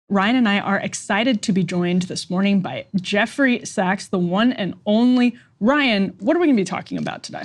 Ryan and I are excited to be joined this morning by Jeffrey Sachs, the one and only. Ryan, what are we going to be talking about today?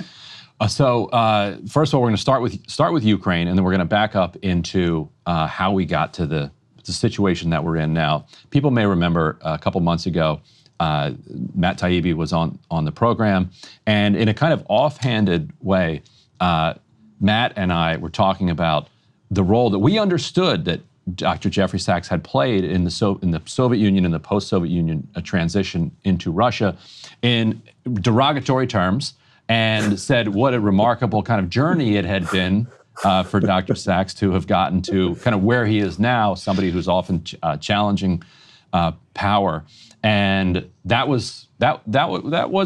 First of all, we're going to start with Ukraine, and then we're going to back up into how we got to the situation that we're in now. People may remember a couple months ago, Matt Taibbi was on the program, and in a kind of offhanded way, Matt and I were talking about the role that we understood that Dr. Jeffrey Sachs had played in the Soviet Union and the post-Soviet Union transition into Russia in derogatory terms, and said what a remarkable kind of journey it had been for Dr. Sachs to have gotten to kind of where he is now, somebody who's often challenging power. And that was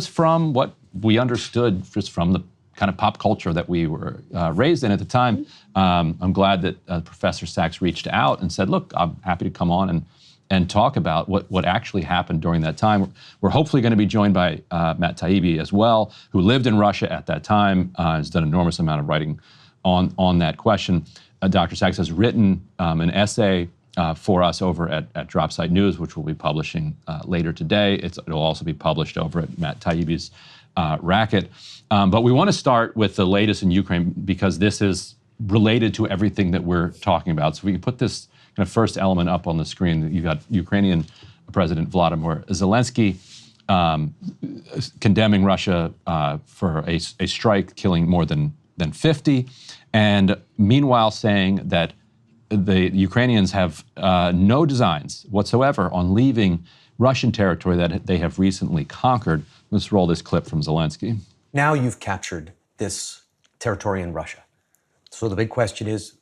from what we understood just from the kind of pop culture that we were raised in at the time. I'm glad that Professor Sachs reached out and said, look, I'm happy to come on and talk about what actually happened during that time. We're hopefully going to be joined by Matt Taibbi as well, who lived in Russia at that time, has done an enormous amount of writing on that question. Dr. Sachs has written an essay for us over at Dropsite News, which we'll be publishing later today. It'll also be published over at Matt Taibbi's Racket. But we want to start with the latest in Ukraine because this is related to everything that we're talking about. So we can put this kind of first element up on the screen. You've got Ukrainian President Vladimir Zelensky condemning Russia for a strike killing more than 50, and meanwhile saying that the Ukrainians have no designs whatsoever on leaving Russian territory that they have recently conquered. Let's roll this clip from Zelensky. Now you've captured this territory in Russia. So the big question is,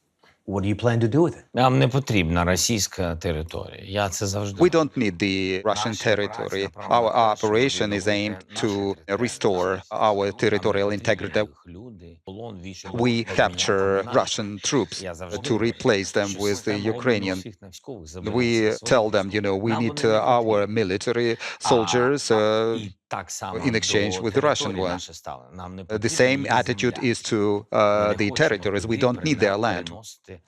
what do you plan to do with it? Нам не потрібна російська територія. Я це завжди. We don't need the Russian territory. Our operation is aimed to restore our territorial integrity. We capture Russian troops to replace them with the Ukrainian. We tell them, we need our military soldiers in exchange with the Russian ones. The same attitude is to the territories. We don't need their land.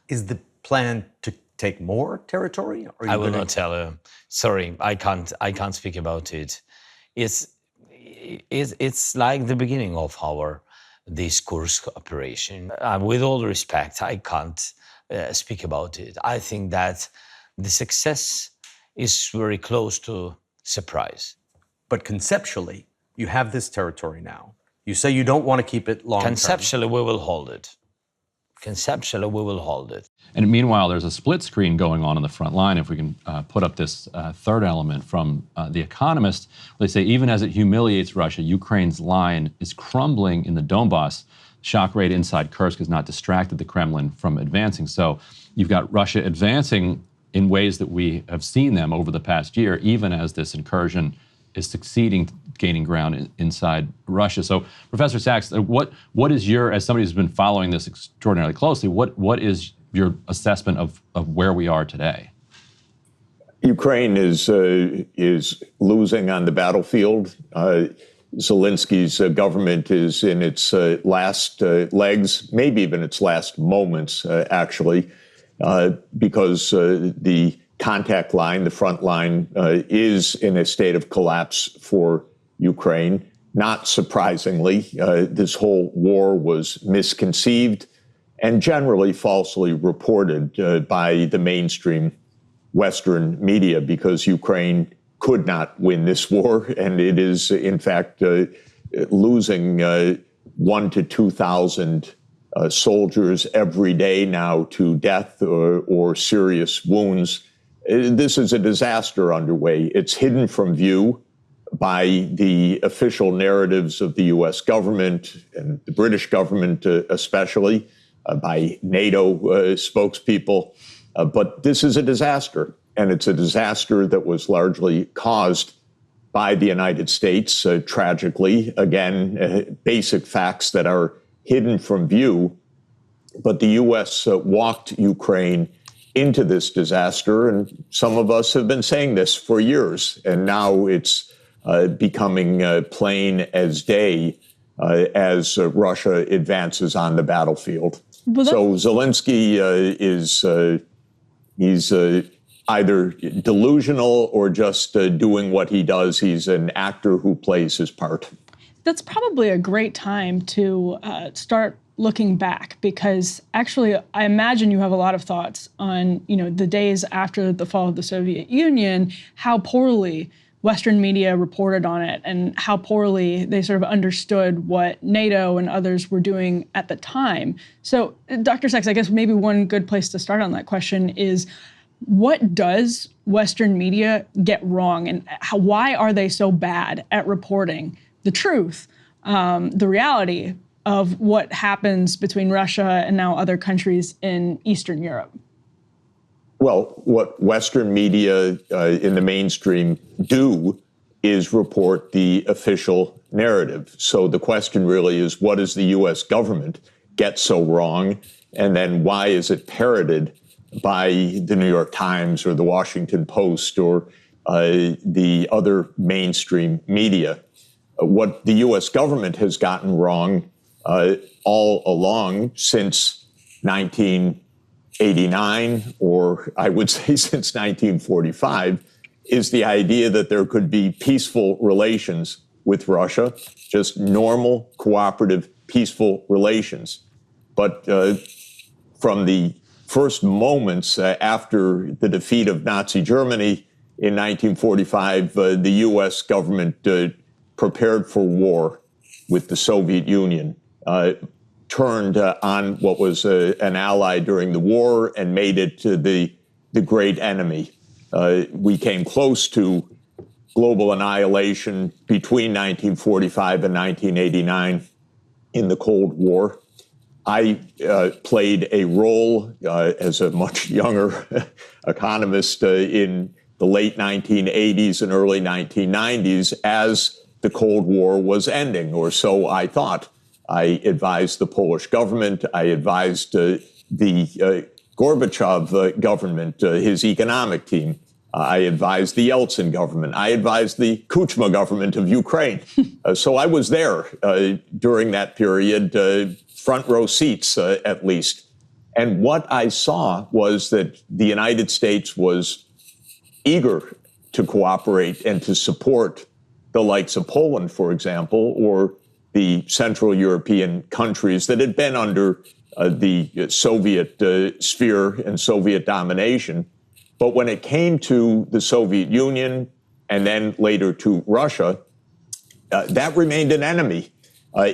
Is the plan to take more territory? I will not tell you. Sorry, I can't speak about it. It's like the beginning of this Kursk operation. With all respect, I can't speak about it. I think that the success is very close to surprise. But conceptually, you have this territory now. You say you don't want to keep it long term. Conceptually, we will hold it. Conceptually, we will hold it. And meanwhile, there's a split screen going on the front line. If we can put up this third element from The Economist, they say, even as it humiliates Russia, Ukraine's line is crumbling in the Donbass. Shock rate inside Kursk has not distracted the Kremlin from advancing. So you've got Russia advancing in ways that we have seen them over the past year, even as this incursion is succeeding, gaining ground inside Russia. So, Professor Sachs, what is your, as somebody who's been following this extraordinarily closely, what is your assessment of where we are today? Ukraine is losing on the battlefield. Zelensky's government is in its last legs, maybe even its last moments, actually, because the contact line, the front line, is in a state of collapse for Ukraine. Not surprisingly, this whole war was misconceived and generally falsely reported by the mainstream Western media because Ukraine could not win this war, and it is, in fact, losing 1,000 to 2,000 soldiers every day now to death or serious wounds. This is a disaster underway. It's hidden from view by the official narratives of the U.S. government and the British government especially, by NATO spokespeople. But this is a disaster, and it's a disaster that was largely caused by the United States, tragically. Again, basic facts that are hidden from view. But the U.S. walked Ukraine into this disaster, and some of us have been saying this for years, and now it's becoming plain as day as Russia advances on the battlefield. So Zelensky he's either delusional or just doing what he does. He's an actor who plays his part. That's probably a great time to start looking back, because actually I imagine you have a lot of thoughts on, the days after the fall of the Soviet Union, how poorly Western media reported on it and how poorly they sort of understood what NATO and others were doing at the time. So, Dr. Sachs, I guess maybe one good place to start on that question is, what does Western media get wrong, and why are they so bad at reporting the truth, the reality of what happens between Russia and now other countries in Eastern Europe? Well, what Western media in the mainstream do is report the official narrative. So the question really is, what does the U.S. government get so wrong? And then why is it parroted by the New York Times or the Washington Post or the other mainstream media? What the U.S. government has gotten wrong all along since 1989, or I would say since 1945, is the idea that there could be peaceful relations with Russia, just normal, cooperative, peaceful relations. But from the first moments after the defeat of Nazi Germany in 1945, the U.S. government prepared for war with the Soviet Union, turned on what was an ally during the war and made it the great enemy. We came close to global annihilation between 1945 and 1989 in the Cold War. I played a role as a much younger economist in the late 1980s and early 1990s as the Cold War was ending, or so I thought. I advised the Polish government. I advised the Gorbachev government, his economic team. I advised the Yeltsin government. I advised the Kuchma government of Ukraine. So I was there during that period, front row seats at least. And what I saw was that the United States was eager to cooperate and to support the likes of Poland, for example, or the Central European countries that had been under the Soviet sphere and Soviet domination. But when it came to the Soviet Union and then later to Russia, that remained an enemy,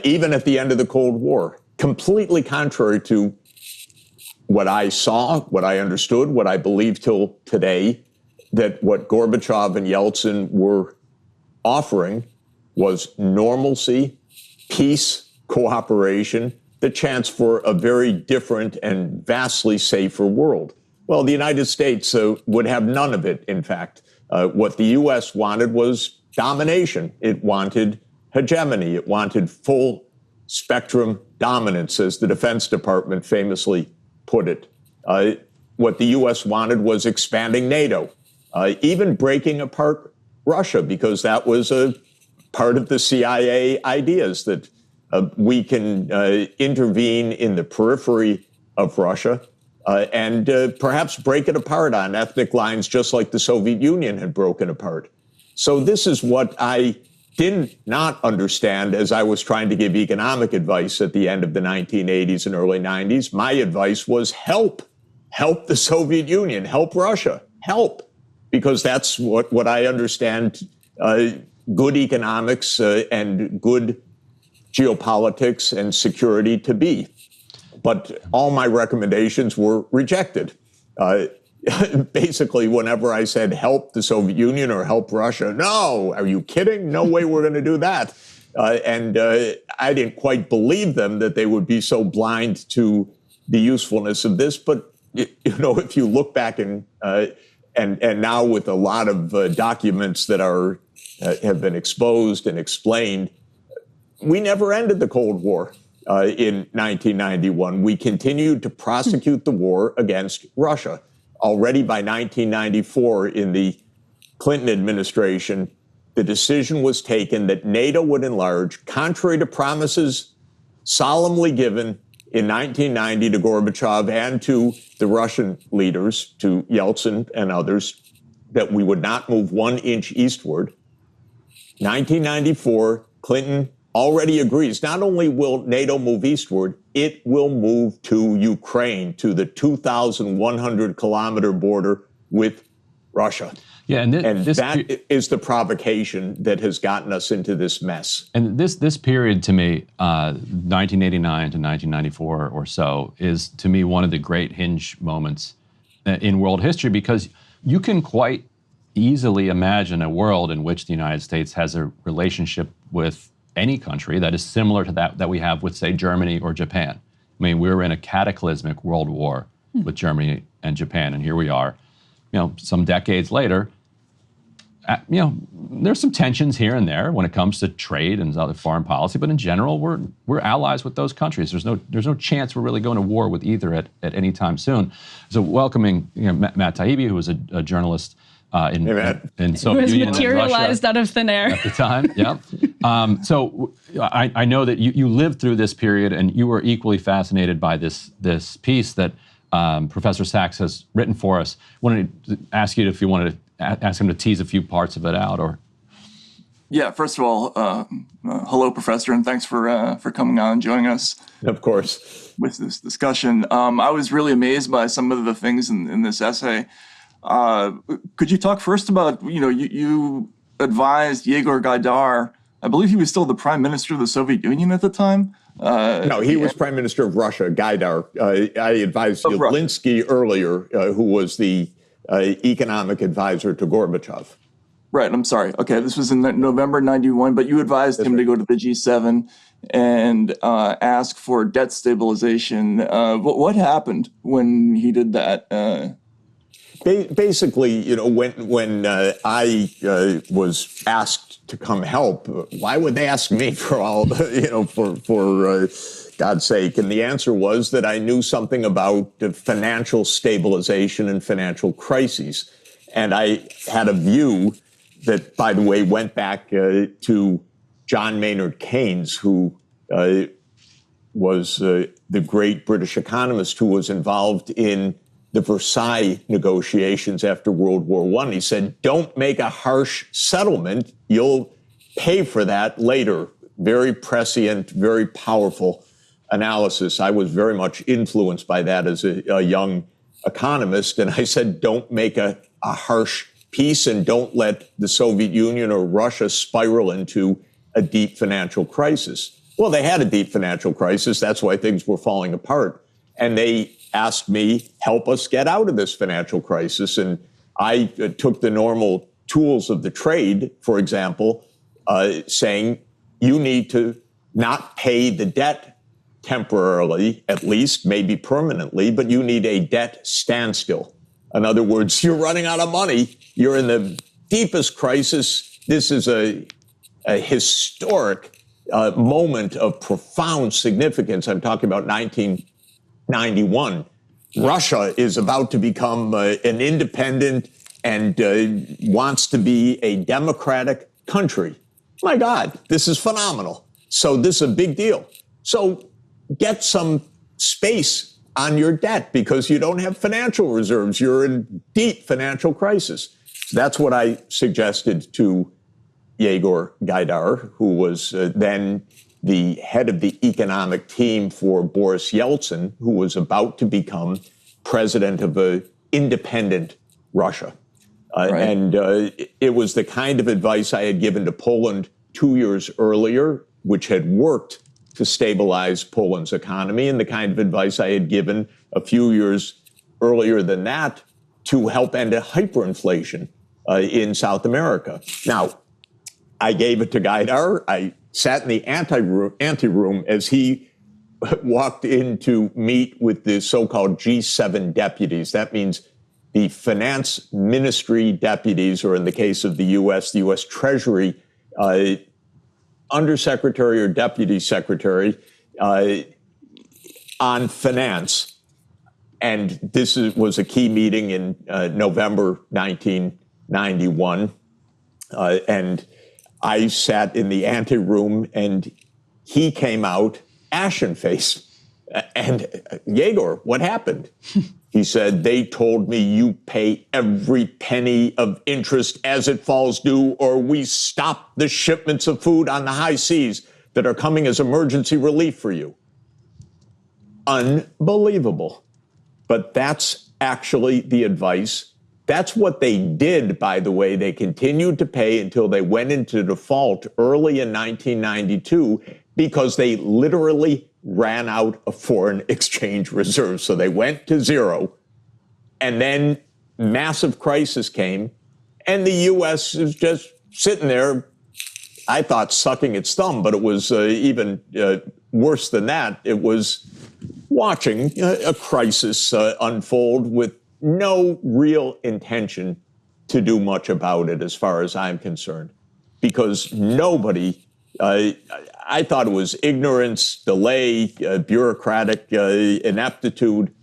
even at the end of the Cold War, completely contrary to what I saw, what I understood, what I believe till today, that what Gorbachev and Yeltsin were offering was normalcy, peace, cooperation, the chance for a very different and vastly safer world. Well, the United States would have none of it, in fact. What the U.S. wanted was domination. It wanted hegemony. It wanted full spectrum dominance, as the Defense Department famously put it. What the U.S. wanted was expanding NATO, even breaking apart Russia, because that was a part of the CIA ideas that we can intervene in the periphery of Russia and perhaps break it apart on ethnic lines, just like the Soviet Union had broken apart. So this is what I did not understand as I was trying to give economic advice at the end of the 1980s and early 90s. My advice was help the Soviet Union, help Russia, help, because that's what I understand good economics and good geopolitics and security to be. But all my recommendations were rejected. Basically, whenever I said help the Soviet Union or help Russia, no, are you kidding? No way we're going to do that. And I didn't quite believe them that they would be so blind to the usefulness of this. But, if you look back and now with a lot of documents that have been exposed and explained, we never ended the Cold War in 1991. We continued to prosecute the war against Russia. Already by 1994, in the Clinton administration, the decision was taken that NATO would enlarge, contrary to promises solemnly given in 1990 to Gorbachev and to the Russian leaders, to Yeltsin and others, that we would not move 1 inch eastward. 1994, Clinton already agrees. Not only will NATO move eastward, it will move to Ukraine, to the 2,100-kilometer border with Russia. Yeah, and that is the provocation that has gotten us into this mess. And this period, to me, 1989 to 1994 or so, is to me one of the great hinge moments in world history, because you can quite easily imagine a world in which the United States has a relationship with any country that is similar to that we have with, say, Germany or Japan. I mean, we were in a cataclysmic world war with Germany and Japan, and here we are. Some decades later, there's some tensions here and there when it comes to trade and other foreign policy, but in general, we're allies with those countries. There's no chance we're really going to war with either at any time soon. So welcoming Matt Taibbi, who was a journalist in Soviet Union, materialized out of thin air at the time. Yeah. So I know that you lived through this period, and you were equally fascinated by this piece that Professor Sachs has written for us. I wanted to ask you if you wanted to ask him to tease a few parts of it out, or. Yeah, first of all, hello, Professor, and thanks for coming on and joining us. Of course. With this discussion. I was really amazed by some of the things in this essay. Could you talk first about, you advised Yegor Gaidar, I believe he was still the prime minister of the Soviet Union at the time? No, he was prime minister of Russia, Gaidar. I advised Zelensky earlier, who was the economic advisor to Gorbachev. Right, I'm sorry. Okay, this was in November 91, but you advised him to go to the G7 and ask for debt stabilization. What happened when he did that? Basically, when I was asked to come help, why would they ask me for all, for God's sake? And the answer was that I knew something about financial stabilization and financial crises. And I had a view that, by the way, went back to John Maynard Keynes, who was the great British economist who was involved in the Versailles negotiations after World War I. He said, don't make a harsh settlement. You'll pay for that later. Very prescient, very powerful analysis. I was very much influenced by that as a young economist. And I said, don't make a harsh peace, and don't let the Soviet Union or Russia spiral into a deep financial crisis. Well, they had a deep financial crisis. That's why things were falling apart. And they asked me, help us get out of this financial crisis. And I took the normal tools of the trade, for example, saying you need to not pay the debt temporarily, at least, maybe permanently, but you need a debt standstill. In other words, you're running out of money. You're in the deepest crisis. This is a historic moment of profound significance. I'm talking about 1991. Russia is about to become an independent and wants to be a democratic country. My God, this is phenomenal. So this is a big deal. So get some space on your debt because you don't have financial reserves. You're in deep financial crisis. That's what I suggested to Yegor Gaidar, who was then the head of the economic team for Boris Yeltsin, who was about to become president of an independent Russia. Right. And it was the kind of advice I had given to Poland 2 years earlier, which had worked to stabilize Poland's economy, and the kind of advice I had given a few years earlier than that to help end a hyperinflation in South America. Now, I gave it to Gaidar. I sat in the anteroom as he walked in to meet with the so-called G7 deputies. That means the finance ministry deputies, or in the case of the U.S. Treasury undersecretary or deputy secretary on finance. And this was a key meeting in November 1991. And I sat in the anteroom, and he came out ashen-faced. And Yegor, what happened? He said, they told me you pay every penny of interest as it falls due, or we stop the shipments of food on the high seas that are coming as emergency relief for you. Unbelievable. But that's actually the advice. That's what they did, by the way. They continued to pay until they went into default early in 1992 because they literally ran out of foreign exchange reserves. So they went to zero. And then massive crisis came. And the U.S. is just sitting there, I thought, sucking its thumb. But it was even worse than that. It was watching a crisis unfold with no real intention to do much about it, as far as I'm concerned, because nobody, I thought it was ignorance, delay, bureaucratic ineptitude,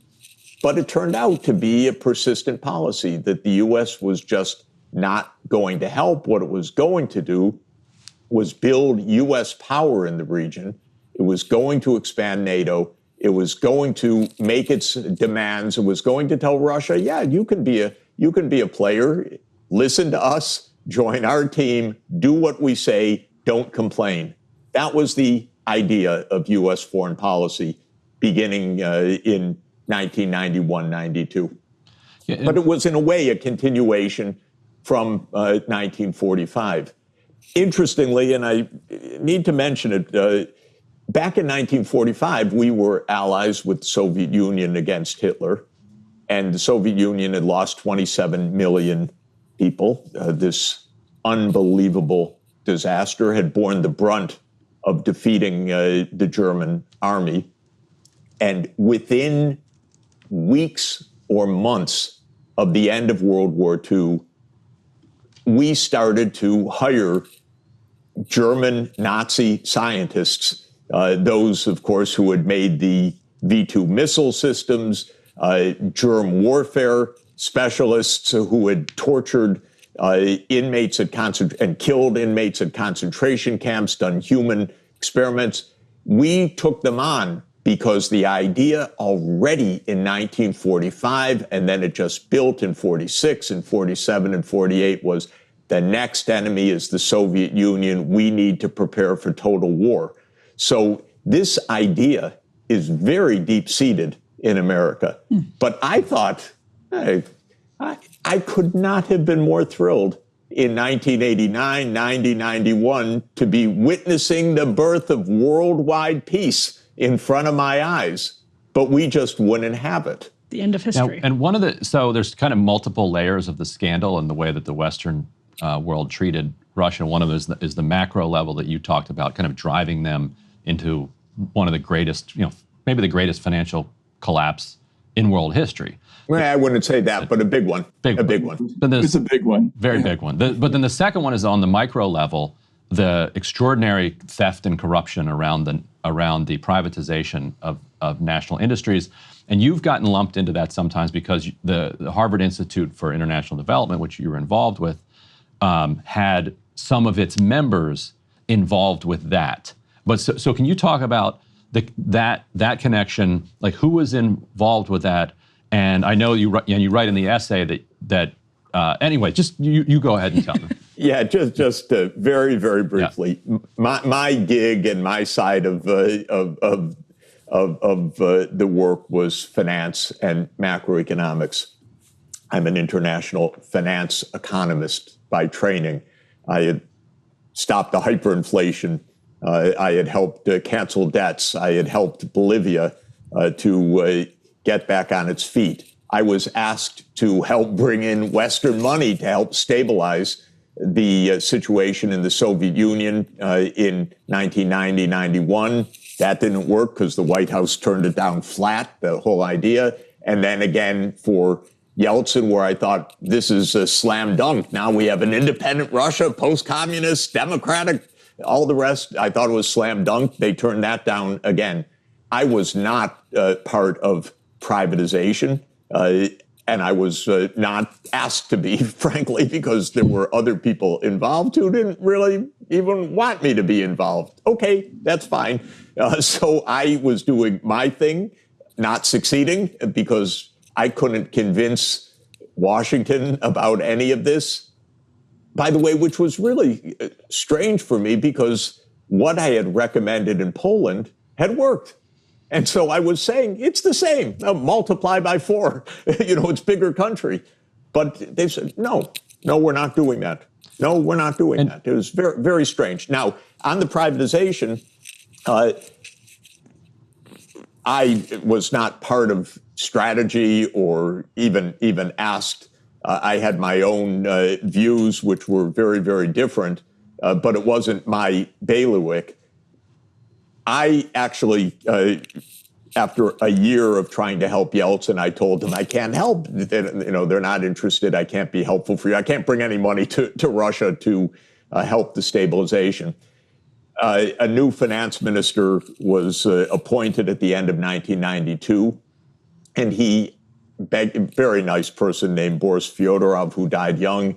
but it turned out to be a persistent policy that the U.S. was just not going to help. What it was going to do was build U.S. power in the region. It was going to expand NATO. It was going to make its demands. It was going to tell Russia, yeah, you can be a player. Listen to us, join our team, do what we say, don't complain. That was the idea of U.S. foreign policy beginning in 1991-92. Yeah, but it was, in a way, a continuation from 1945. Interestingly, and I need to mention it, back in 1945, we were allies with the Soviet Union against Hitler, and the Soviet Union had lost 27 million people. This unbelievable disaster had borne the brunt of defeating the German army. And within weeks or months of the end of World War II, we started to hire German Nazi scientists, those, of course, who had made the V-2 missile systems, germ warfare specialists who had tortured inmates at and killed inmates at concentration camps, done human experiments. We took them on because the idea already in 1945, and then it just built in 46 and 47 and 48, was the next enemy is the Soviet Union. We need to prepare for total war. So this idea is very deep-seated in America. But I thought, I could not have been more thrilled in 1989, 90, 91 to be witnessing the birth of worldwide peace in front of my eyes. But we just wouldn't have it. The end of history. Now, and so there's kind of multiple layers of the scandal and the way that the Western world treated Russia. One of them is the macro level that you talked about, kind of driving them into one of the greatest, maybe the greatest financial collapse in world history. Well, I wouldn't say that, but a big one. A big one. It's a big one. Very big one. But then the second one is on the micro level, the extraordinary theft and corruption around the privatization of national industries. And you've gotten lumped into that sometimes because the Harvard Institute for International Development, which you were involved with, had some of its members involved with that. But so can you talk about that connection, like who was involved with that? And I know you write in the essay that anyway, just you go ahead and tell them. Yeah, just very, very briefly. Yeah. My gig and my side of the work was finance and macroeconomics. I'm an international finance economist by training. I had stopped the hyperinflation. I had helped cancel debts. I had helped Bolivia to get back on its feet. I was asked to help bring in Western money to help stabilize the situation in the Soviet Union in 1990-91. That didn't work because the White House turned it down flat, the whole idea. And then again for Yeltsin, where I thought this is a slam dunk. Now we have an independent Russia, post-communist, democratic, all the rest. I thought it was slam dunk. They turned that down again. I was not part of privatization. And I was not asked to be, frankly, because there were other people involved who didn't really even want me to be involved. Okay, that's fine. So I was doing my thing, not succeeding because I couldn't convince Washington about any of this. By the way, which was really strange for me because what I had recommended in Poland had worked. And so I was saying, it's the same, multiply by 4, it's bigger country. But they said, no, we're not doing that. No, we're not doing that. It was very, very strange. Now, on the privatization, I was not part of strategy or even asked. I had my own views, which were very, very different, but it wasn't my bailiwick. I actually, after a year of trying to help Yeltsin, I told them I can't help. They're not interested. I can't be helpful for you. I can't bring any money to Russia to help the stabilization. A new finance minister was appointed at the end of 1992, and he begged, a very nice person named Boris Fyodorov, who died young.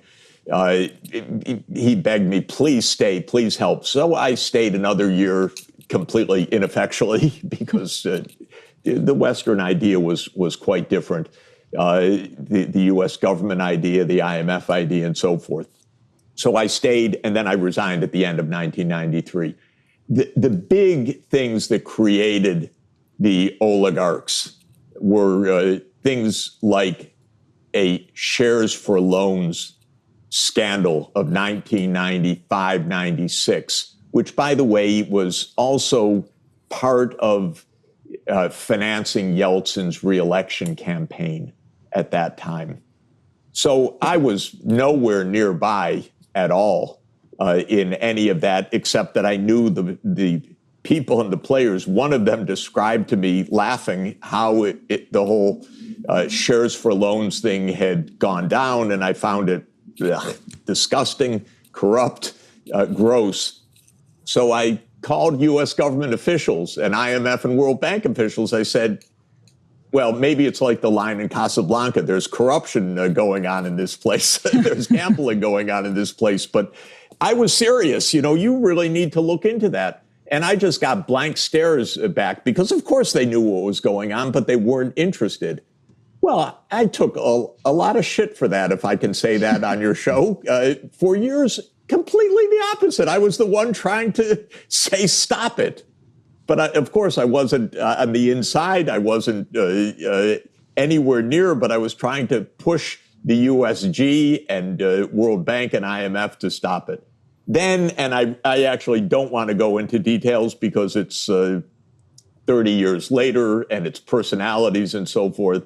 He begged me, please stay, please help. So I stayed another year completely ineffectually because the Western idea was quite different. The U.S. government idea, the IMF idea, and so forth. So I stayed, and then I resigned at the end of 1993. The big things that created the oligarchs were things like a shares for loans scandal of 1995-96, which, by the way, was also part of financing Yeltsin's reelection campaign at that time. So I was nowhere nearby at all in any of that, except that I knew the people and the players. One of them described to me, laughing, how the whole shares for loans thing had gone down, and I found it disgusting, corrupt, gross. So I called U.S. government officials and IMF and World Bank officials. I said, well, maybe it's like the line in Casablanca. There's corruption going on in this place. There's gambling going on in this place. But I was serious. You really need to look into that. And I just got blank stares back because, of course, they knew what was going on, but they weren't interested. Well, I took a lot of shit for that, if I can say that on your show. For years, completely the opposite. I was the one trying to say, stop it. But of course, I wasn't on the inside. I wasn't anywhere near, but I was trying to push the USG and World Bank and IMF to stop it. Then, and I actually don't want to go into details because it's 30 years later and it's personalities and so forth.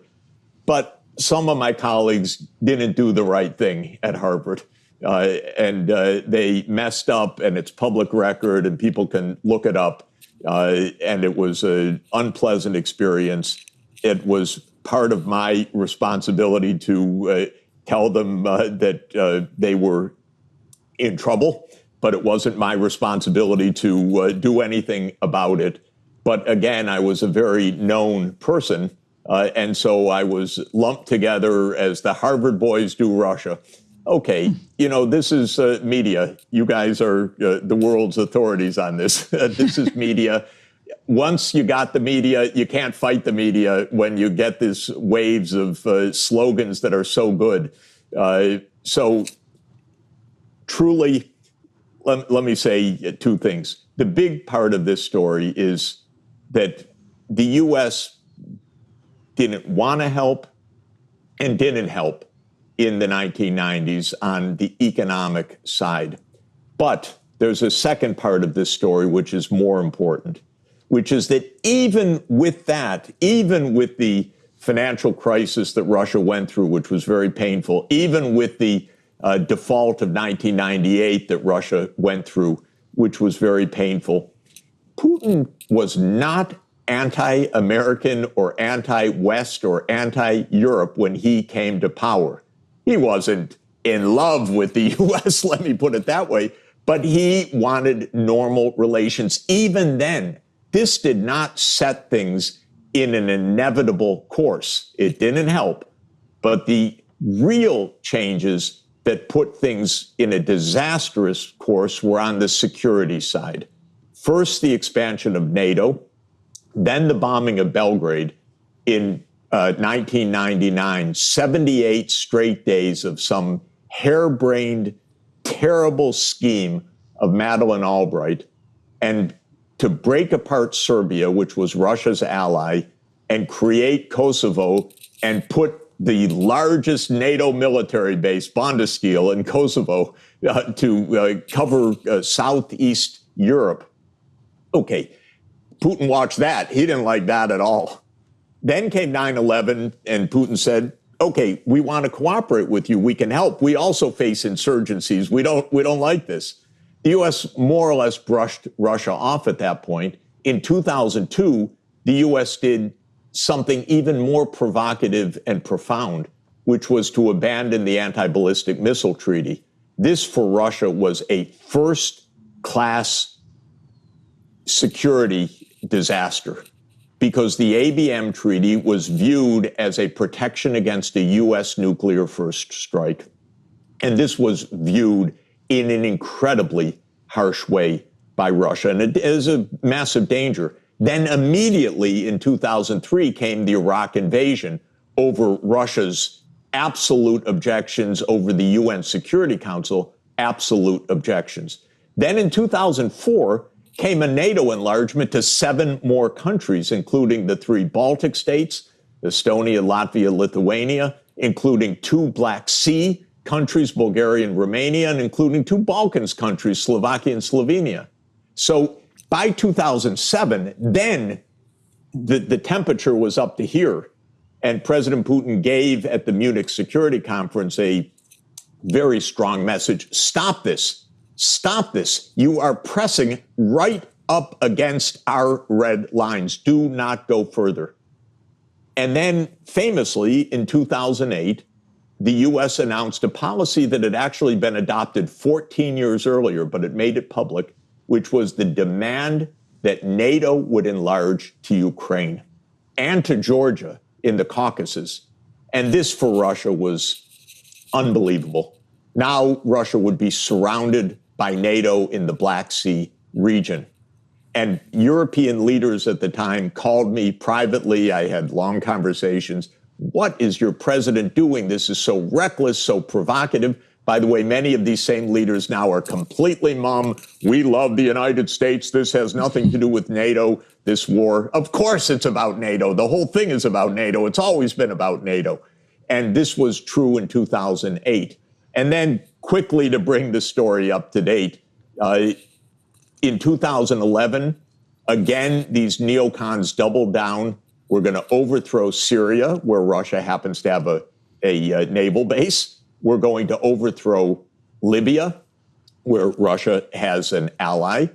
But some of my colleagues didn't do the right thing at Harvard. And they messed up, and it's public record, and people can look it up. And it was an unpleasant experience. It was part of my responsibility to tell them that they were in trouble, but it wasn't my responsibility to do anything about it. But again, I was a very known person, and so I was lumped together as the Harvard boys do Russia. Okay, this is media. You guys are the world's authorities on this. This is media. Once you got the media, you can't fight the media when you get these waves of slogans that are so good. So truly, let me say two things. The big part of this story is that the U.S. didn't want to help and didn't help in the 1990s on the economic side. But there's a second part of this story which is more important, which is that even with that, even with the financial crisis that Russia went through, which was very painful, even with the default of 1998 that Russia went through, which was very painful, Putin was not anti-American or anti-West or anti-Europe when he came to power. He wasn't in love with the U.S., let me put it that way, but he wanted normal relations. Even then, this did not set things in an inevitable course. It didn't help. But the real changes that put things in a disastrous course were on the security side. First, the expansion of NATO, then the bombing of Belgrade in 1999, 78 straight days of some harebrained, terrible scheme of Madeleine Albright, and to break apart Serbia, which was Russia's ally, and create Kosovo and put the largest NATO military base, Bondesteel, in Kosovo to cover Southeast Europe. Okay, Putin watched that. He didn't like that at all. Then came 9/11, and Putin said, okay, we want to cooperate with you. We can help. We also face insurgencies. We don't like this. The U.S. more or less brushed Russia off at that point. In 2002, the U.S. did something even more provocative and profound, which was to abandon the anti-ballistic missile treaty. This, for Russia, was a first-class security disaster because the ABM treaty was viewed as a protection against a U.S. nuclear first strike. And this was viewed in an incredibly harsh way by Russia, and it is a massive danger. Then immediately in 2003 came the Iraq invasion over Russia's absolute objections, over the UN Security Council absolute objections. Then in 2004 came a NATO enlargement to 7 more countries, including the 3 Baltic states, Estonia, Latvia, Lithuania, including 2 Black Sea countries, Bulgaria and Romania, and including 2 Balkans countries, Slovakia and Slovenia. So by 2007, then the temperature was up to here. And President Putin gave at the Munich Security Conference a very strong message. Stop this. Stop this. You are pressing right up against our red lines. Do not go further. And then famously in 2008, the U.S. announced a policy that had actually been adopted 14 years earlier, but it made it public, which was the demand that NATO would enlarge to Ukraine and to Georgia in the Caucasus. And this for Russia was unbelievable. Now Russia would be surrounded by NATO in the Black Sea region. And European leaders at the time called me privately. I had long conversations. What is your president doing? This is so reckless, so provocative. By the way, many of these same leaders now are completely mum. We love the United States. This has nothing to do with NATO, this war. Of course it's about NATO. The whole thing is about NATO. It's always been about NATO. And this was true in 2008. And then quickly to bring the story up to date, in 2011, again, these neocons doubled down. We're going to overthrow Syria, where Russia happens to have a naval base. We're going to overthrow Libya, where Russia has an ally.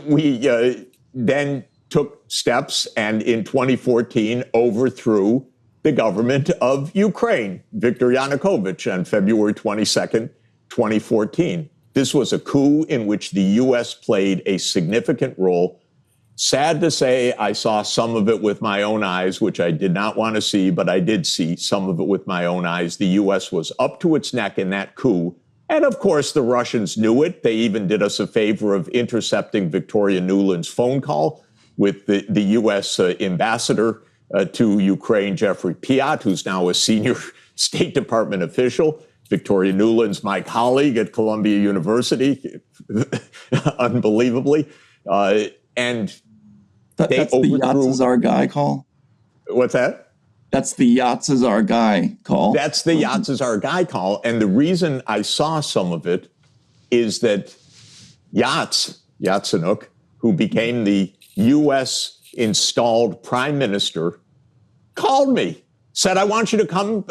We then took steps and in 2014 overthrew the government of Ukraine, Viktor Yanukovych, on February 22nd, 2014. This was a coup in which the U.S. played a significant role. Sad to say, I saw some of it with my own eyes, which I did not want to see, but I did see some of it with my own eyes. The U.S. was up to its neck in that coup. And of course, the Russians knew it. They even did us a favor of intercepting Victoria Nuland's phone call with the U.S. ambassador to Ukraine, Jeffrey Piat, who's now a senior State Department official. Victoria Nuland's my colleague at Columbia University, unbelievably. And that's the Yatsazar guy call? What's that? That's the Yatsazar guy call. That's the Yatsazar guy call. And the reason I saw some of it is that Yatsenuk, who became the U.S. installed prime minister, called me, said, I want you to come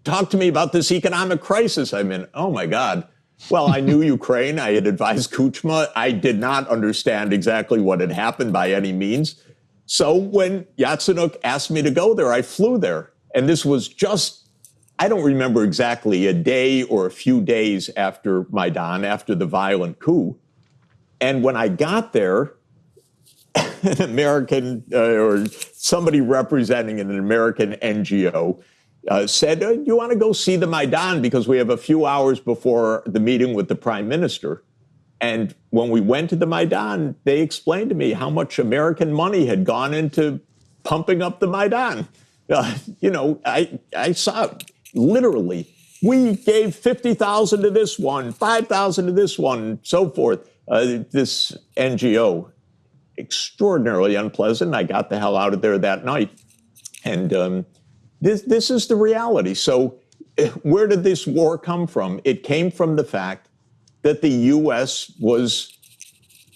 talk to me about this economic crisis I'm in. Oh, my God. Well, I knew Ukraine. I had advised Kuchma. I did not understand exactly what had happened by any means. So when Yatsenuk asked me to go there, I flew there. And this was just, I don't remember exactly, a day or a few days after Maidan, after the violent coup. And when I got there, an American or somebody representing an American NGO said, you want to go see the Maidan because we have a few hours before the meeting with the prime minister. And when we went to the Maidan, they explained to me how much American money had gone into pumping up the Maidan. I saw literally, we gave 50,000 to this one, 5,000 to this one, so forth. This NGO, extraordinarily unpleasant. I got the hell out of there that night. And this is the reality. So where did this war come from? It came from the fact that the U.S. was,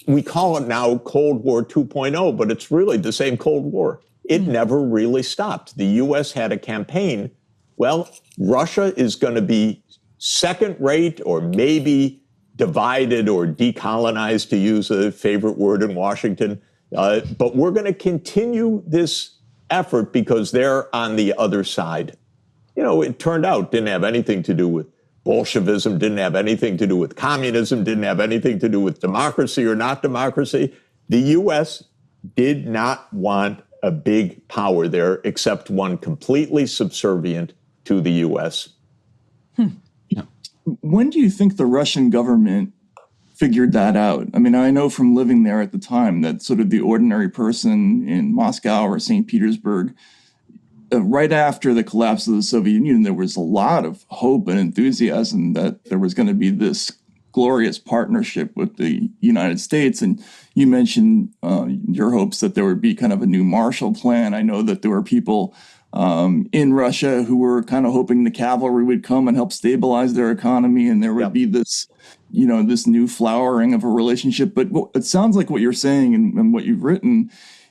we call it now Cold War 2.0, but it's really the same Cold War. It never really stopped. The U.S. had a campaign. Well, Russia is going to be second rate or maybe divided or decolonized, to use a favorite word in Washington. But we're going to continue this effort because they're on the other side. It turned out didn't have anything to do with Bolshevism, didn't have anything to do with communism, didn't have anything to do with democracy or not democracy. The U.S. did not want a big power there except one completely subservient to the U.S. When do you think the Russian government figured that out? I mean, I know from living there at the time that sort of the ordinary person in Moscow or St. Petersburg, right after the collapse of the Soviet Union, there was a lot of hope and enthusiasm that there was going to be this glorious partnership with the United States. And you mentioned your hopes that there would be kind of a new Marshall Plan. I know that there were people in Russia who were kind of hoping the cavalry would come and help stabilize their economy, and there would be this, this new flowering of a relationship. But it sounds like what you're saying and what you've written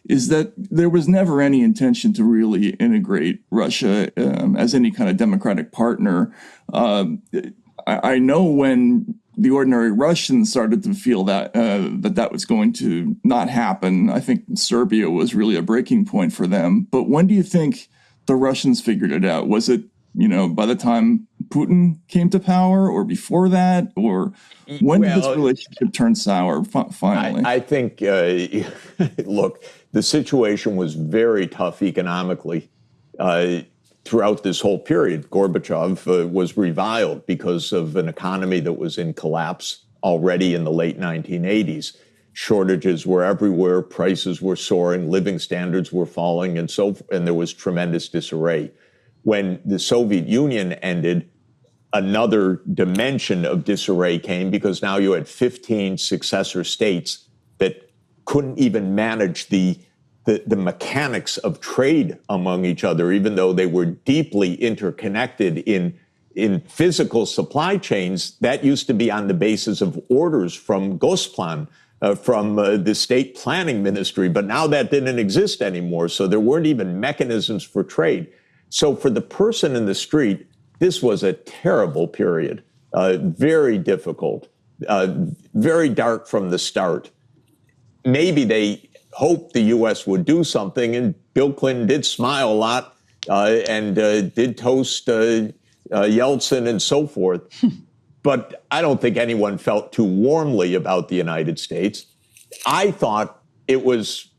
is that there was never any intention to really integrate Russia as any kind of democratic partner. I know when the ordinary Russians started to feel that that was going to not happen, I think Serbia was really a breaking point for them. But when do you think the Russians figured it out? Was it, by the time Putin came to power, or before that, or when did this relationship turn sour finally? I think, look, the situation was very tough economically throughout this whole period. Gorbachev was reviled because of an economy that was in collapse already in the late 1980s. Shortages were everywhere, prices were soaring, living standards were falling, and there was tremendous disarray. When the Soviet Union ended, another dimension of disarray came because now you had 15 successor states that couldn't even manage the mechanics of trade among each other, even though they were deeply interconnected in physical supply chains. That used to be on the basis of orders from Gosplan, from the state planning ministry, but now that didn't exist anymore. So there weren't even mechanisms for trade. So for the person in the street, this was a terrible period, very difficult, very dark from the start. Maybe they hoped the U.S. would do something, and Bill Clinton did smile a lot and did toast Yeltsin and so forth. But I don't think anyone felt too warmly about the United States. I thought it was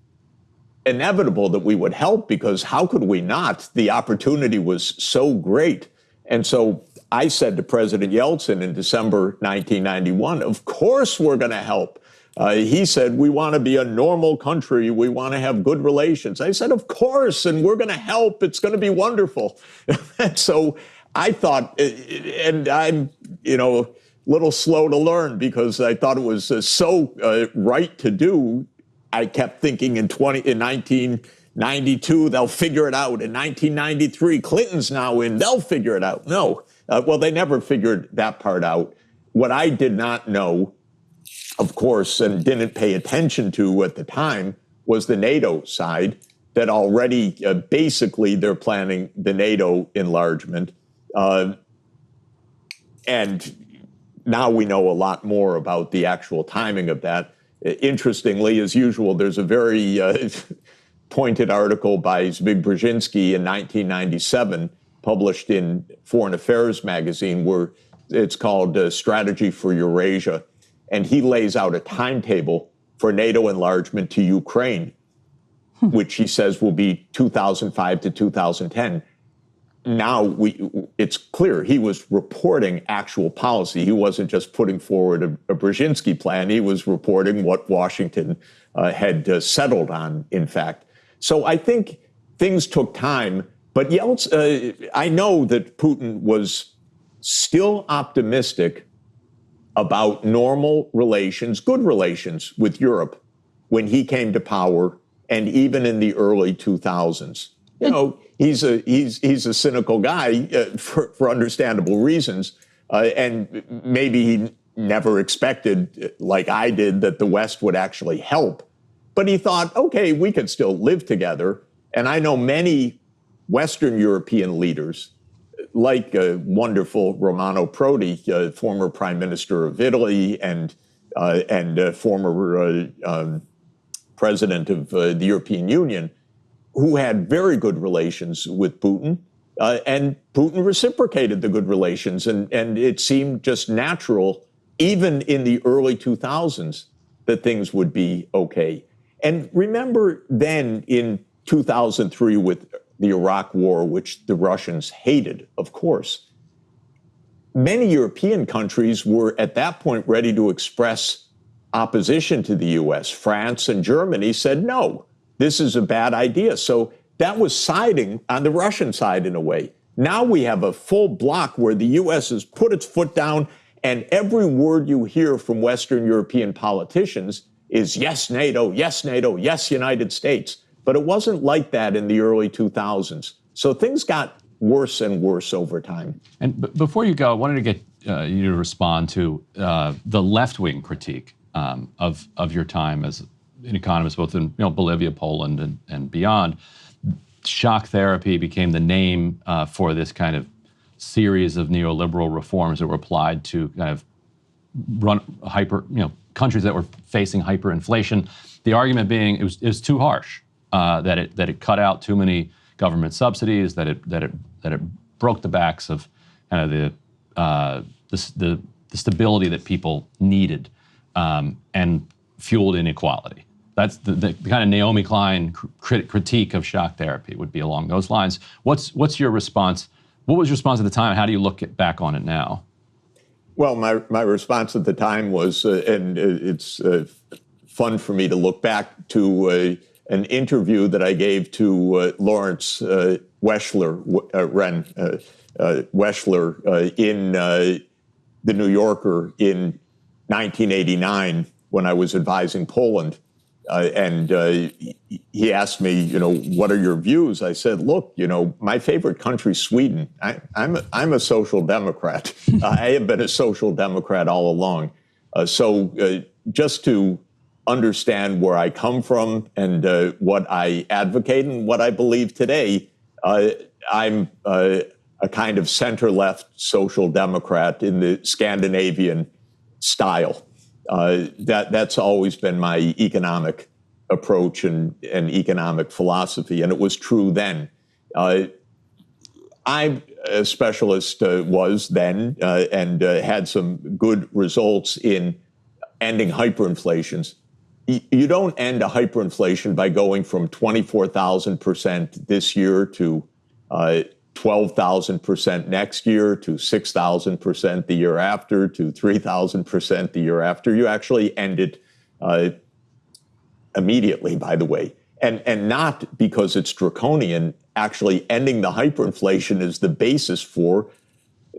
inevitable that we would help because how could we not? The opportunity was so great. And so I said to President Yeltsin in December 1991, of course we're going to help. He said, we want to be a normal country. We want to have good relations. I said, of course, and we're going to help. It's going to be wonderful. And so I thought, and I'm, a little slow to learn because I thought it was so right to do. I kept thinking in 1992, they'll figure it out. In 1993, Clinton's now in, they'll figure it out. No, well, they never figured that part out. What I did not know, of course, and didn't pay attention to at the time, was the NATO side, that already basically they're planning the NATO enlargement. And now we know a lot more about the actual timing of that. Interestingly, as usual, there's a very pointed article by Zbigniew Brzezinski in 1997, published in Foreign Affairs magazine, where it's called Strategy for Eurasia. And he lays out a timetable for NATO enlargement to Ukraine, which he says will be 2005 to 2010. now it's clear he was reporting actual policy. He wasn't just putting forward a Brzezinski plan. He was reporting what Washington had settled on, in fact. So I think things took time. But I know that Putin was still optimistic about normal relations, good relations with Europe when he came to power, and even in the early 2000s. You know, he's a cynical guy for understandable reasons, and maybe he never expected, like I did, that the West would actually help. But he thought, okay, we could still live together. And I know many Western European leaders, like wonderful Romano Prodi, former Prime Minister of Italy and former President of the European Union, who had very good relations with Putin, and Putin reciprocated the good relations, and it seemed just natural, even in the early 2000s, that things would be okay. And remember then in 2003 with the Iraq War, which the Russians hated, of course, many European countries were at that point ready to express opposition to the U.S. France and Germany said, no, this is a bad idea. So that was siding on the Russian side in a way. Now we have a full block where the U.S. has put its foot down, and every word you hear from Western European politicians is yes, NATO, yes, United States. But it wasn't like that in the early 2000s. So things got worse and worse over time. And before you go, I wanted to get you to respond to the left-wing critique of your time as an economist, both in Bolivia, Poland, and beyond. Shock therapy became the name for this kind of series of neoliberal reforms that were applied to kind of run countries that were facing hyperinflation. The argument being it was too harsh, that it cut out too many government subsidies, that it broke the backs of kind of the stability that people needed, and fueled inequality. That's the kind of Naomi Klein critique of shock therapy would be along those lines. What's your response? What was your response at the time? How do you look back on it now? Well, my response at the time was, and it's fun for me to look back to an interview that I gave to Lawrence Weschler, in The New Yorker in 1989 when I was advising Poland. And he asked me, what are your views? I said, look, my favorite country's Sweden. I'm a social democrat. I have been a social democrat all along. So just to understand where I come from and what I advocate and what I believe today, I'm a kind of center-left social democrat in the Scandinavian style. That's always been my economic approach and economic philosophy, and it was true then. I'm a specialist, was then, and had some good results in ending hyperinflations. You don't end a hyperinflation by going from 24,000% this year to 12,000% next year to 6,000% the year after to 3,000% the year after. You actually end it immediately, by the way, and not because it's draconian. Actually, ending the hyperinflation is the basis for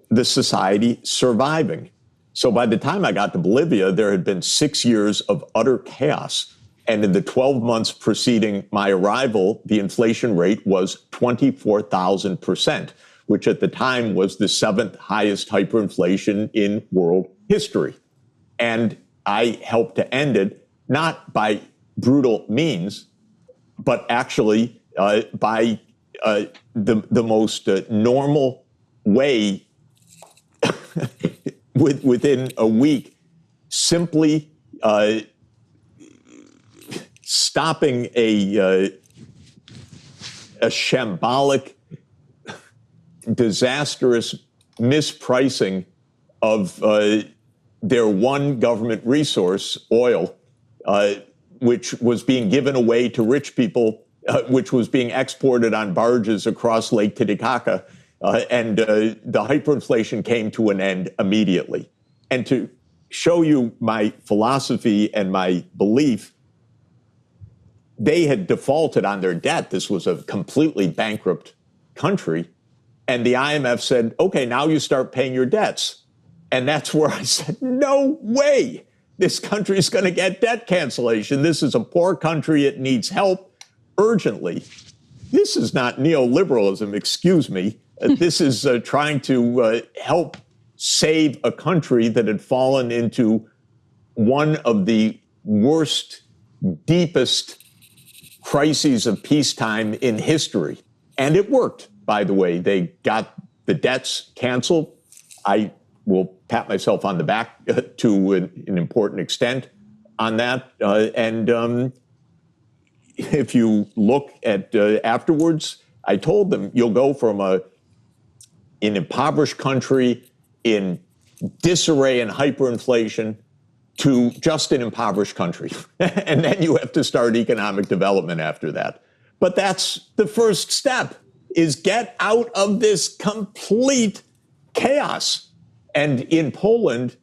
the society surviving. So by the time I got to Bolivia, there had been 6 years of utter chaos. And in the 12 months preceding my arrival, the inflation rate was 24,000%, which at the time was the 7th highest hyperinflation in world history. And I helped to end it, not by brutal means, but actually by the most normal way within a week, simply stopping a shambolic, disastrous mispricing of their one government resource, oil, which was being given away to rich people, which was being exported on barges across Lake Titicaca. and the hyperinflation came to an end immediately. And to show you my philosophy and my belief, they had defaulted on their debt. This was a completely bankrupt country. And the IMF said, okay, now you start paying your debts. And that's where I said, no way. This country is going to get debt cancellation. This is a poor country. It needs help urgently. This is not neoliberalism, excuse me. This is trying to help save a country that had fallen into one of the worst, deepest crises of peacetime in history. And it worked, by the way. They got the debts canceled. I will pat myself on the back to an important extent on that. And if you look at afterwards, I told them, you'll go from an impoverished country in disarray and hyperinflation to just an impoverished country. And then you have to start economic development after that. But that's the first step, is get out of this complete chaos. And in Poland,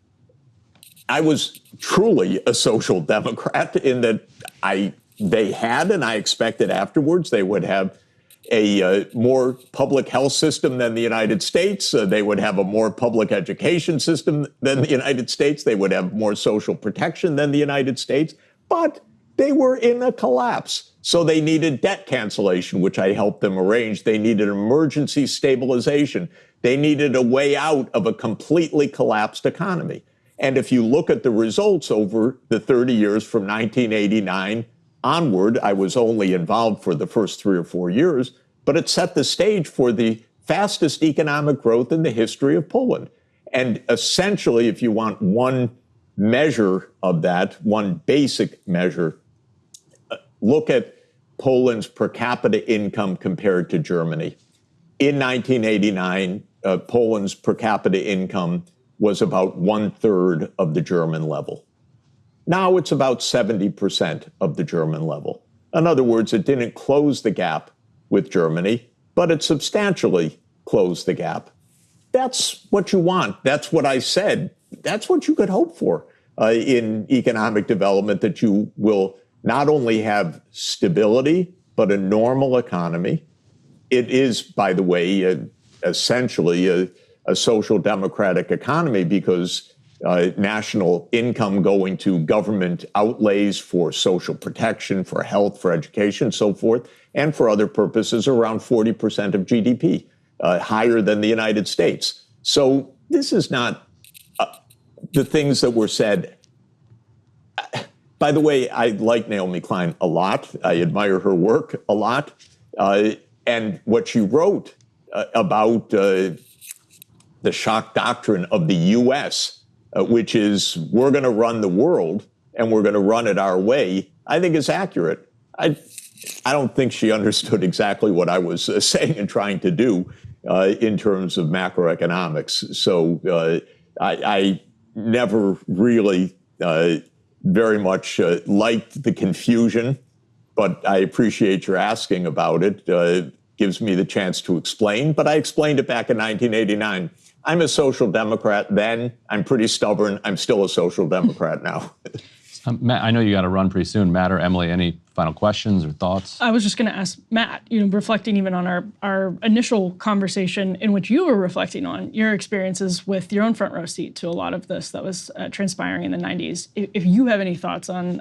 I was truly a social democrat in that they had, and I expected afterwards, they would have a more public health system than the United States. They would have a more public education system than the United States. They would have more social protection than the United States. But they were in a collapse. So they needed debt cancellation, which I helped them arrange. They needed emergency stabilization. They needed a way out of a completely collapsed economy. And if you look at the results over the 30 years from 1989 onward, I was only involved for the first 3 or 4 years, but it set the stage for the fastest economic growth in the history of Poland. And essentially, if you want one measure of that, one basic measure, look at Poland's per capita income compared to Germany. In 1989, Poland's per capita income was about 1/3 of the German level. Now it's about 70% of the German level. In other words, it didn't close the gap with Germany, but it substantially closed the gap. That's what you want. That's what I said. That's what you could hope for in economic development, that you will not only have stability, but a normal economy. It is, by the way, essentially a social democratic economy, because national income going to government outlays for social protection, for health, for education, so forth, and for other purposes, around 40% of GDP, higher than the United States. So this is not the things that were said. By the way, I like Naomi Klein a lot. I admire her work a lot. And what she wrote about the shock doctrine of the U.S., which is we're going to run the world and we're going to run it our way, I think is accurate. I don't think she understood exactly what I was saying and trying to do in terms of macroeconomics. So I never really very much liked the confusion, but I appreciate your asking about it. Gives me the chance to explain, but I explained it back in 1989. I'm a social democrat then. I'm pretty stubborn. I'm still a social democrat now. Matt, I know you got to run pretty soon. Matt or Emily, any final questions or thoughts? I was just going to ask Matt, reflecting even on our initial conversation in which you were reflecting on your experiences with your own front row seat to a lot of this that was transpiring in the 90s. If you have any thoughts on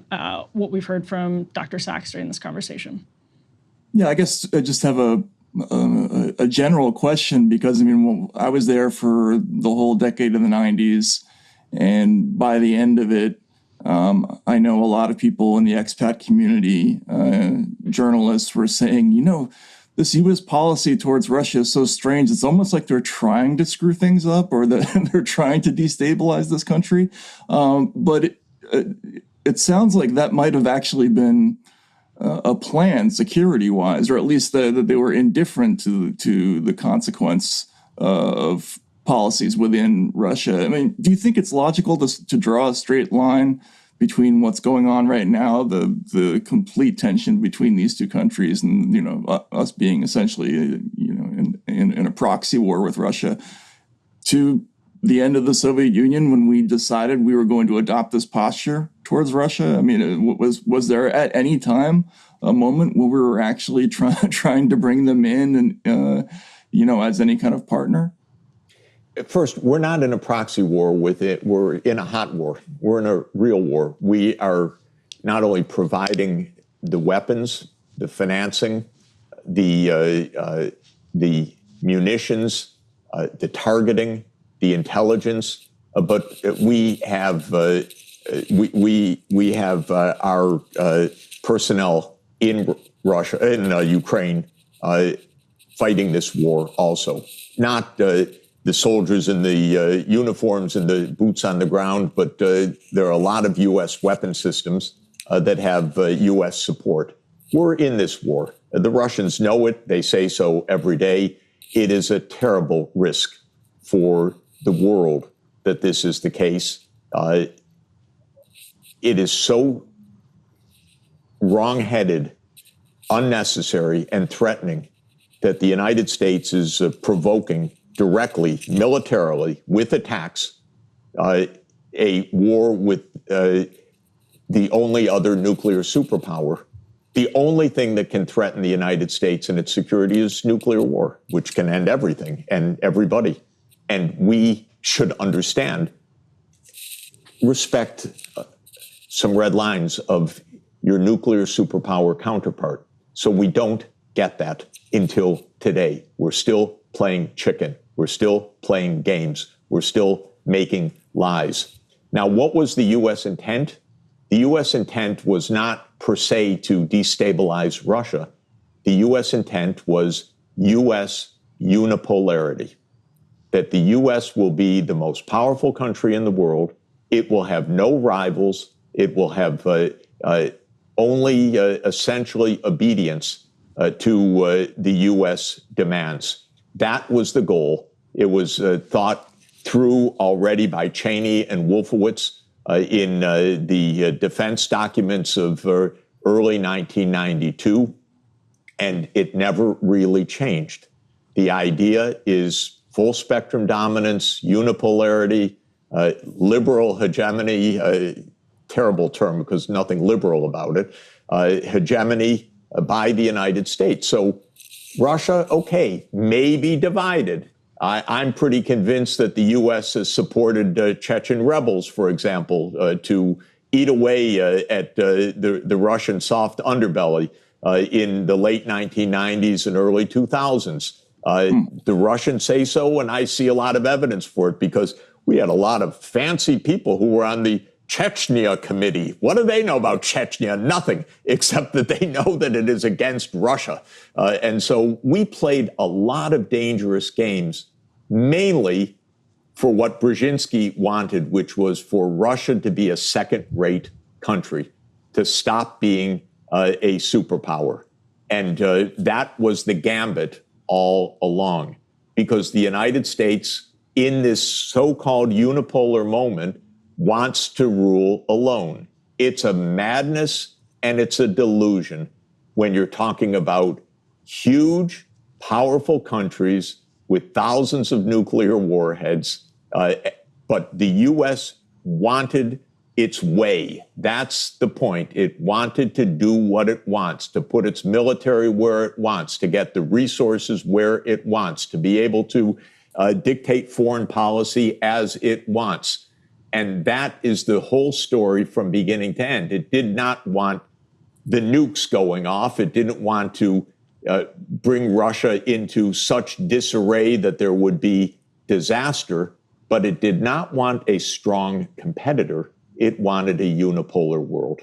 what we've heard from Dr. Sachs during this conversation. Yeah, I guess I just have a general question, because I was there for the whole decade of the 90s, and by the end of it, I know a lot of people in the expat community, journalists, were saying, this U.S. policy towards Russia is so strange. It's almost like they're trying to screw things up, or that they're trying to destabilize this country. But it sounds like that might have actually been a plan security-wise, or at least that they were indifferent to the consequence of policies within Russia. Do you think it's logical to draw a straight line between what's going on right now, the complete tension between these two countries, and us being essentially in a proxy war with Russia, to the end of the Soviet Union when we decided we were going to adopt this posture towards Russia? I mean, was there at any time a moment where we were actually trying to bring them in and, as any kind of partner? First, we're not in a proxy war with it. We're in a hot war. We're in a real war. We are not only providing the weapons, the financing, the munitions, the targeting, the intelligence, but we have our personnel in Russia, in Ukraine, fighting this war also. Not the soldiers in the uniforms and the boots on the ground, but there are a lot of U.S. weapon systems that have U.S. support. We're in this war. The Russians know it. They say so every day. It is a terrible risk for the world that this is the case. It is so wrong-headed, unnecessary, and threatening that the United States is provoking directly, militarily, with attacks, a war with the only other nuclear superpower. The only thing that can threaten the United States and its security is nuclear war, which can end everything and everybody. And we should understand, respect some red lines of your nuclear superpower counterpart. So we don't get that until today. We're still playing chicken. We're still playing games. We're still making lies. Now, what was the U.S. intent? The U.S. intent was not per se to destabilize Russia. The U.S. intent was U.S. unipolarity, that the U.S. will be the most powerful country in the world. It will have no rivals. It will have only essentially obedience to the U.S. demands. That was the goal. It was thought through already by Cheney and Wolfowitz in the defense documents of early 1992, and it never really changed. The idea is full spectrum dominance, unipolarity, liberal hegemony, terrible term because nothing liberal about it, hegemony by the United States. So Russia, okay, may be divided. I'm pretty convinced that the U.S. has supported Chechen rebels, for example, to eat away at the Russian soft underbelly in the late 1990s and early 2000s. The Russians say so, and I see a lot of evidence for it because we had a lot of fancy people who were on the Chechnya committee. What do they know about Chechnya? Nothing, except that they know that it is against Russia. And so we played a lot of dangerous games, mainly for what Brzezinski wanted, which was for Russia to be a second-rate country, to stop being a superpower. And that was the gambit all along, because the United States, in this so-called unipolar moment, wants to rule alone. It's a madness and it's a delusion when you're talking about huge, powerful countries with thousands of nuclear warheads. But the U.S. wanted its way. That's the point. It wanted to do what it wants, to put its military where it wants, to get the resources where it wants, to be able to dictate foreign policy as it wants. And that is the whole story from beginning to end. It did not want the nukes going off. It didn't want to bring Russia into such disarray that there would be disaster, but it did not want a strong competitor. It wanted a unipolar world.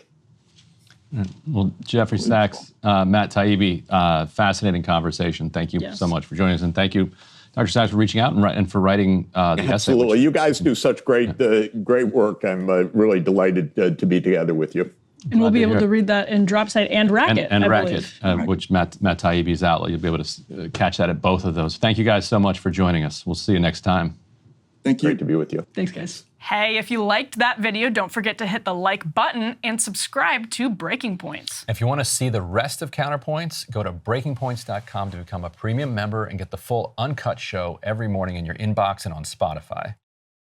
Well, Jeffrey Sachs, Matt Taibbi, fascinating conversation. Thank you so much for joining us, and thank you, Dr. Sachs, for reaching out and for writing the essay. Absolutely. You guys do such great work. I'm really delighted to be together with you. And we'll be able to read that in Dropsite and Racket, and I Racket, believe. which Matt Taibbi's outlet. You'll be able to catch that at both of those. Thank you guys so much for joining us. We'll see you next time. Thank you. Great to be with you. Thanks, guys. Hey, if you liked that video, don't forget to hit the like button and subscribe to Breaking Points. If you want to see the rest of Counterpoints, go to breakingpoints.com to become a premium member and get the full uncut show every morning in your inbox and on Spotify.